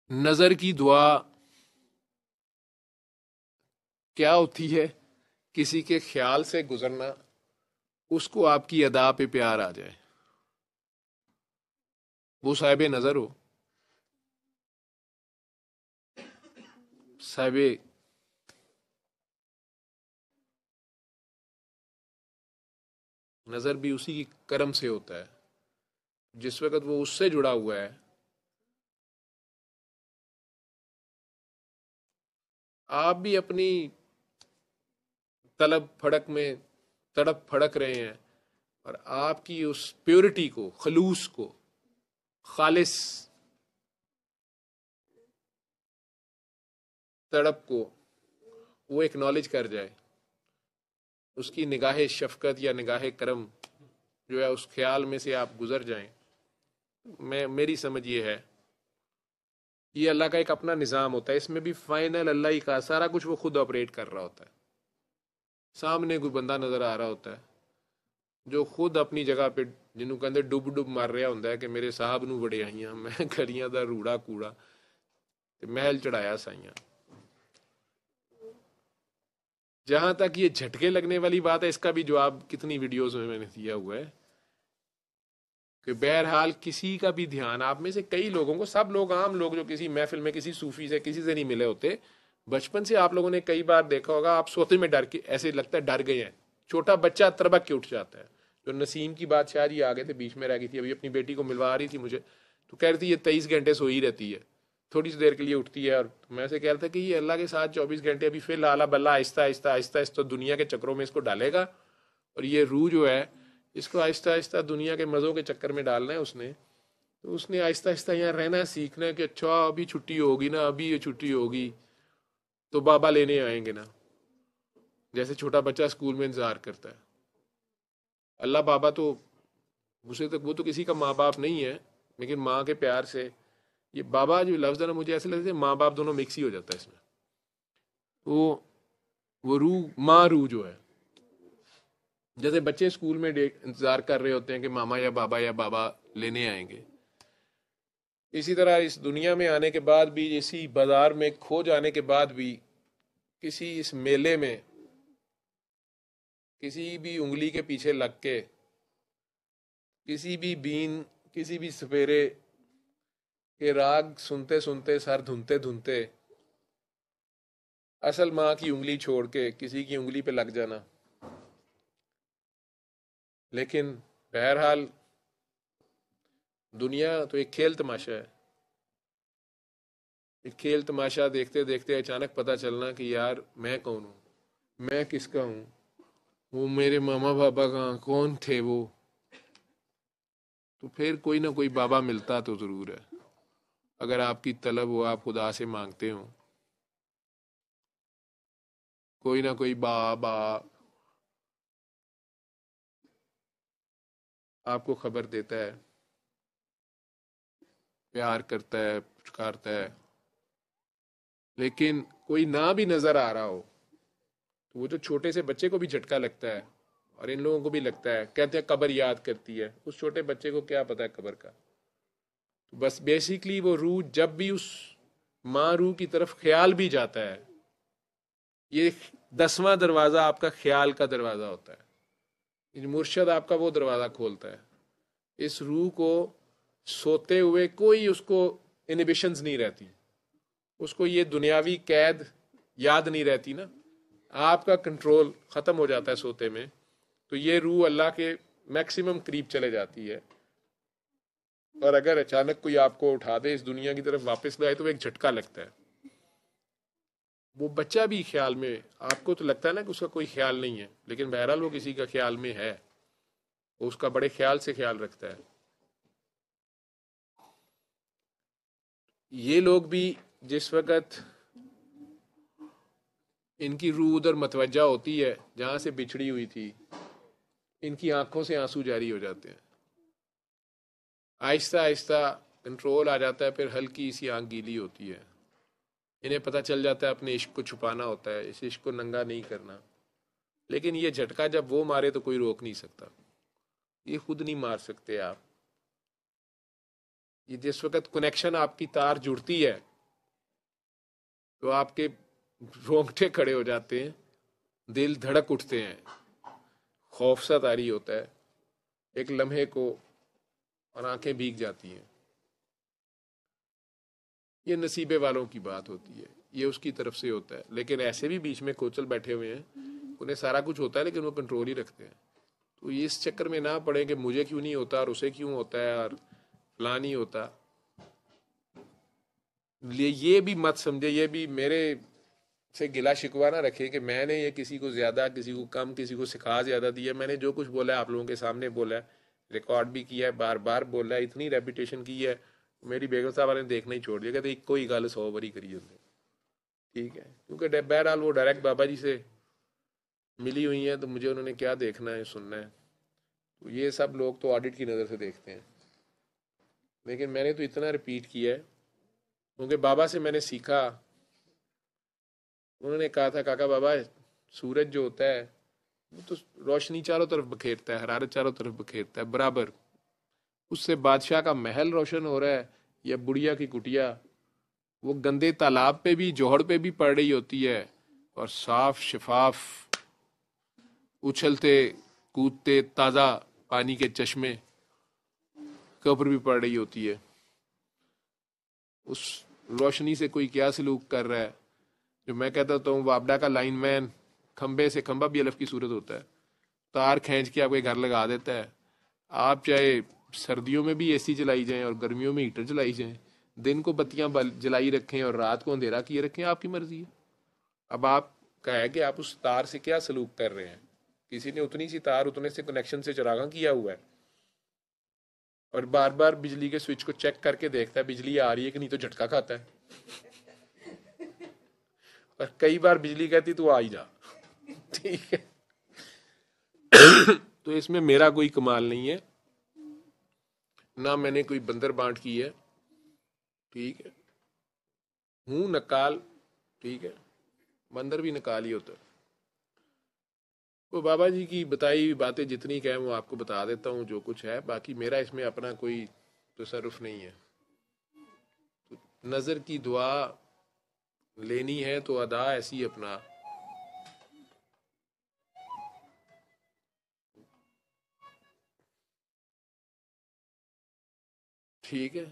نظر کی دعا کیا ہوتی ہے؟ کسی کے خیال سے گزرنا، اس کو آپ کی ادا پہ پیار آ جائے، وہ صاحب نظر ہو، صاحب نظر بھی اسی کی کرم سے ہوتا ہے جس وقت وہ اس سے جڑا ہوا ہے۔ آپ بھی اپنی طلب پھڑک میں تڑپ پھڑک رہے ہیں، اور آپ کی اس پیورٹی کو، خلوص کو، خالص تڑپ کو وہ ایکنالج کر جائے، اس کی نگاہ شفقت یا نگاہ کرم جو ہے اس خیال میں سے آپ گزر جائیں، میری سمجھ یہ ہے، یہ اللہ کا ایک اپنا نظام ہوتا ہے، اس میں بھی فائنل اللہ ہی کا سارا کچھ وہ خود آپریٹ کر رہا ہوتا ہے۔ سامنے کوئی بندہ نظر آ رہا ہوتا ہے جو خود اپنی جگہ پہ جنہوں کہتے ڈب ڈب مار رہا ہوں کہ میرے صاحب نو بڑے آئیاں، میں کریاں دا روڑا کوڑا تے محل چڑھایا سائیاں۔ جہاں تک یہ جھٹکے لگنے والی بات ہے، اس کا بھی جواب کتنی ویڈیوز میں نے دیا ہوا ہے کہ بہرحال کسی کا بھی دھیان، آپ میں سے کئی لوگوں کو، سب لوگ، عام لوگ جو کسی محفل میں کسی صوفی سے کسی سے نہیں ملے ہوتے، بچپن سے آپ لوگوں نے کئی بار دیکھا ہوگا، آپ سوتے میں ڈر کے ایسے لگتا ہے ڈر گئے ہیں، چھوٹا بچہ تربک کے اٹھ جاتا ہے۔ جو نسیم کی بات شاید یہ آگے تھے، بیچ میں رہ گئی تھی، ابھی اپنی بیٹی کو ملوا رہی تھی مجھے، تو کہہ رہی تھی یہ 23 گھنٹے سوئی رہتی ہے، تھوڑی سی دیر کے لیے اٹھتی ہے، اور میں سے کہہ رہا تھا کہ یہ اللہ کے ساتھ 24 گھنٹے ابھی فی الحال بلّہ آہستہ آہستہ آہستہ آہستہ دنیا کے چکروں میں اس کو ڈالے گا، اور یہ روح جو ہے اس کو آہستہ آہستہ دنیا کے مزوں کے چکر میں ڈالنا ہے اس نے، تو اس نے آہستہ آہستہ یہاں رہنا سیکھنا ہے کہ اچھا ابھی چھٹی ہوگی نا، ابھی یہ چھٹی ہوگی تو بابا لینے آئیں گے نا، جیسے چھوٹا بچہ اسکول میں انتظار کرتا ہے۔ اللہ بابا تو اسے تک، وہ تو کسی کا ماں باپ نہیں ہے، لیکن ماں کے پیار سے، یہ بابا جو لفظ ہے نا، مجھے ایسے لگتا ہے ماں باپ دونوں مکس ہی ہو جاتا ہے اس میں، وہ روح، ماں روح جو ہے، جیسے بچے اسکول میں انتظار کر رہے ہوتے ہیں کہ ماما یا بابا لینے آئیں گے، اسی طرح اس دنیا میں آنے کے بعد بھی، اسی بازار میں کھو جانے کے بعد بھی، کسی اس میلے میں کسی بھی انگلی کے پیچھے لگ کے، کسی بھی بین، کسی بھی سپیرے کے راگ سنتے سنتے، سر دھنتے دھنتے، اصل ماں کی انگلی چھوڑ کے کسی کی انگلی پہ لگ جانا۔ لیکن بہرحال دنیا تو ایک کھیل تماشا ہے، ایک کھیل تماشا دیکھتے دیکھتے اچانک پتہ چلنا کہ یار میں کون ہوں، میں کس کا ہوں، وہ میرے ماما بابا کہاں، کون تھے وہ، تو پھر کوئی نہ کوئی بابا ملتا تو ضرور ہے، اگر آپ کی طلب ہو، آپ خدا سے مانگتے ہوں، کوئی نہ کوئی بابا آپ کو خبر دیتا ہے، پیار کرتا ہے، پکارتا ہے۔ لیکن کوئی نہ بھی نظر آ رہا ہو تو وہ جو چھوٹے سے بچے کو بھی جھٹکا لگتا ہے، اور ان لوگوں کو بھی لگتا ہے، کہتے ہیں قبر یاد کرتی ہے، اس چھوٹے بچے کو کیا پتا ہے قبر کا، تو بس بیسیکلی وہ روح جب بھی اس ماں روح کی طرف خیال بھی جاتا ہے، یہ 10واں دروازہ آپ کا خیال کا دروازہ ہوتا ہے، مرشد آپ کا وہ دروازہ کھولتا ہے، اس روح کو سوتے ہوئے کوئی اس کو انہیبیشنز نہیں رہتی، اس کو یہ دنیاوی قید یاد نہیں رہتی نا، آپ کا کنٹرول ختم ہو جاتا ہے سوتے میں، تو یہ روح اللہ کے میکسیمم قریب چلے جاتی ہے، اور اگر اچانک کوئی آپ کو اٹھا دے اس دنیا کی طرف واپس لائے تو ایک جھٹکا لگتا ہے۔ وہ بچہ بھی خیال میں، آپ کو تو لگتا ہے نا کہ اس کا کوئی خیال نہیں ہے، لیکن بہرحال وہ کسی کا خیال میں ہے، وہ اس کا بڑے خیال سے خیال رکھتا ہے۔ یہ لوگ بھی جس وقت ان کی روح ادھر متوجہ ہوتی ہے جہاں سے بچھڑی ہوئی تھی، ان کی آنکھوں سے آنسو جاری ہو جاتے ہیں، آہستہ آہستہ کنٹرول آ جاتا ہے، پھر ہلکی سی آنکھ گیلی ہوتی ہے، انہیں پتہ چل جاتا ہے اپنے عشق کو چھپانا ہوتا ہے، اس عشق کو ننگا نہیں کرنا، لیکن یہ جھٹکا جب وہ مارے تو کوئی روک نہیں سکتا، یہ خود نہیں مار سکتے آپ، یہ جس وقت کنیکشن آپ کی تار جڑتی ہے تو آپ کے رونگٹے کھڑے ہو جاتے ہیں، دل دھڑک اٹھتے ہیں، خوف سا طاری ہوتا ہے ایک لمحے کو، اور آنکھیں بھیگ جاتی ہیں۔ یہ نصیبے والوں کی بات ہوتی ہے، یہ اس کی طرف سے ہوتا ہے۔ لیکن ایسے بھی بیچ میں کوچل بیٹھے ہوئے ہیں، انہیں سارا کچھ ہوتا ہے لیکن وہ کنٹرول ہی رکھتے ہیں۔ تو یہ اس چکر میں نہ پڑے کہ مجھے کیوں نہیں ہوتا اور اسے کیوں ہوتا ہے اور فلاں نہیں ہوتا۔ یہ بھی مت سمجھے، یہ بھی میرے سے گلا شکوہ نہ رکھے کہ میں نے یہ کسی کو زیادہ، کسی کو کم، کسی کو سکھا زیادہ دیا۔ میں نے جو کچھ بولا ہے آپ لوگوں کے سامنے بولا ہے، ریکارڈ بھی کیا ہے، بار بار بولا ہے، اتنی ریپیٹیشن کی ہے، میری بیگم صاحب نے دیکھنا ہی چھوڑ دیا، کہتے کوئی گل 100 باری کری ہوتے، ٹھیک ہے، کیونکہ بہرحال وہ ڈائریکٹ بابا جی سے ملی ہوئی ہیں، تو مجھے انہوں نے کیا دیکھنا ہے، سننا ہے۔ تو یہ سب لوگ تو آڈٹ کی نظر سے دیکھتے ہیں، لیکن میں نے تو اتنا ریپیٹ کیا ہے کیونکہ بابا سے میں نے سیکھا۔ انہوں نے کہا تھا کاکا بابا سورج جو ہوتا ہے وہ تو روشنی چاروں طرف بکھیرتا ہے، حرارت چاروں طرف بکھیرتا ہے برابر، اس سے بادشاہ کا محل روشن ہو رہا ہے یا بڑھیا کی کٹیا، وہ گندے تالاب پہ بھی، جوہڑ پہ بھی پڑ رہی ہوتی ہے، اور صاف شفاف اچھلتے کودتے تازہ پانی کے چشمے کے اوپر بھی پڑ رہی ہوتی ہے۔ اس روشنی سے کوئی کیا سلوک کر رہا ہے، جو میں کہتا ہوں وابڈا کا لائن مین کھمبے سے، کھمبا بھی الف کی صورت ہوتا ہے، تار کھینچ کے آپ کے گھر لگا دیتا ہے۔ آپ چاہے سردیوں میں بھی اے سی چلائی جائیں اور گرمیوں میں ہیٹر چلائی جائیں، دن کو بتیاں جلائی رکھیں اور رات کو اندھیرا کیے رکھیں، آپ کی مرضی ہے۔ اب آپ کا ہے کہ آپ اس تار سے کیا سلوک کر رہے ہیں۔ کسی نے اتنی سی تار اتنے سے کنیکشن سے چراغاں کیا ہوا ہے اور بار بار بجلی کے سوئچ کو چیک کر کے دیکھتا ہے بجلی آ رہی ہے کہ نہیں، تو جھٹکا کھاتا ہے، اور کئی بار بجلی کہتی تو آ ہی جا، ٹھیک ہے۔ تو اس میں میرا کوئی کمال نہیں ہے، نہ میں نے کوئی بندر بانٹ کی ہے، ٹھیک ہے، ہوں نکال، ٹھیک ہے، بندر بھی نکال ہی ہوتا ہے۔ وہ بابا جی کی بتائی ہوئی باتیں جتنی کہ وہ آپ کو بتا دیتا ہوں جو کچھ ہے، باقی میرا اس میں اپنا کوئی تصرف نہیں ہے۔ نظر کی دعا لینی ہے تو ادا ایسی اپنا، ٹھیک ہے۔